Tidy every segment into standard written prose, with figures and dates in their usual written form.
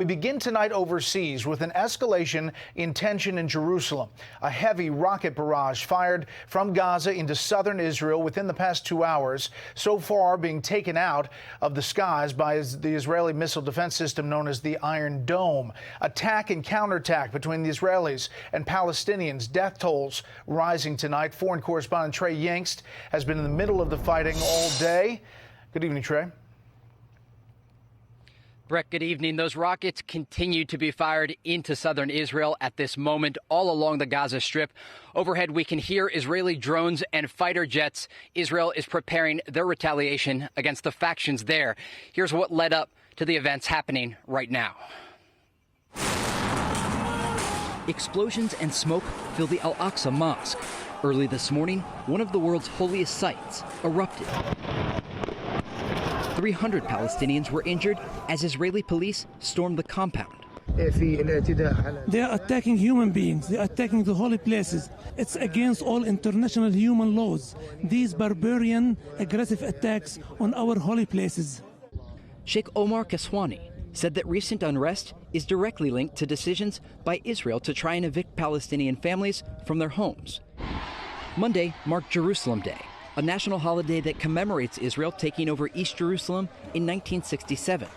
We begin tonight overseas with an escalation in tension in Jerusalem. A heavy rocket barrage fired from Gaza into southern Israel within the past 2 hours, so far being taken out of the skies by the Israeli missile defense system known as the Iron Dome. Attack and counterattack between the Israelis and Palestinians. Death tolls rising tonight. Foreign correspondent Trey Yingst has been in the middle of the fighting all day. Good evening, Trey. Brett, good evening. Those rockets continue to be fired into southern Israel at this moment, all along the Gaza Strip. Overhead, we can hear Israeli drones and fighter jets. Israel is preparing their retaliation against the factions there. Here's what led up to the events happening right now. Explosions and smoke fill the Al-Aqsa Mosque. Early this morning, one of the world's holiest sites erupted. 300 Palestinians were injured as Israeli police stormed the compound. They are attacking human beings. They are attacking the holy places. It's against all international human laws. These barbarian, aggressive attacks on our holy places. Sheikh Omar Kaswani said that recent unrest is directly linked to decisions by Israel to try and evict Palestinian families from their homes. Monday marked Jerusalem Day, a national holiday that commemorates Israel taking over East Jerusalem in 1967.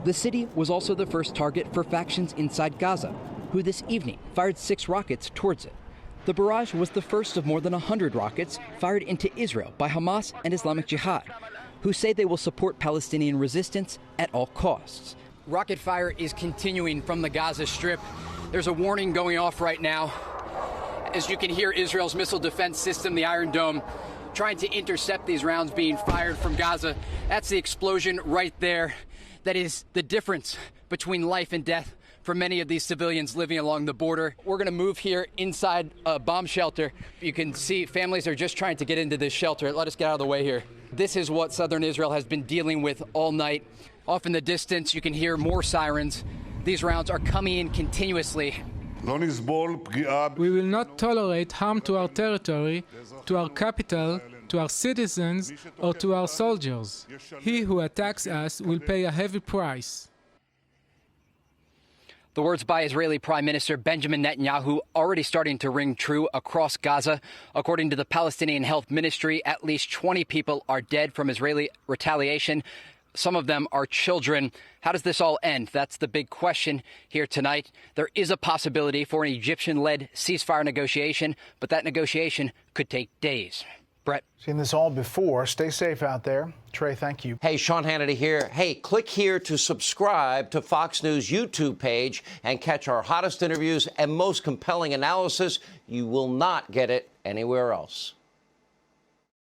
The city was also the first target for factions inside Gaza, who this evening fired 6 rockets towards it. The barrage was the first of more than 100 rockets fired into Israel by Hamas and Islamic Jihad, who say they will support Palestinian resistance at all costs. Rocket fire is continuing from the Gaza Strip. There's a warning going off right now. As you can hear, Israel's missile defense system, the Iron Dome, trying to intercept these rounds being fired from Gaza. That's the explosion right there. That is the difference between life and death for many of these civilians living along the border. We're going to move here inside a bomb shelter. You can see families are just trying to get into this shelter. Let us get out of the way here. This is what southern Israel has been dealing with all night. Off in the distance, you can hear more sirens. These rounds are coming in continuously. We will not tolerate harm to our territory, to our capital, to our citizens, or to our soldiers. He who attacks us will pay a heavy price. The words by Israeli Prime Minister Benjamin Netanyahu already starting to ring true across Gaza. According to the Palestinian Health Ministry, at least 20 people are dead from Israeli retaliation. Some of them are children. How does this all end? That's the big question here tonight. There is a possibility for an Egyptian-led ceasefire negotiation, but that negotiation could take days. Brett. Seen this all before. Stay safe out there. Trey, thank you. Hey, Sean Hannity here. Hey, click here to subscribe to Fox News YouTube page and catch our hottest interviews and most compelling analysis. You will not get it anywhere else.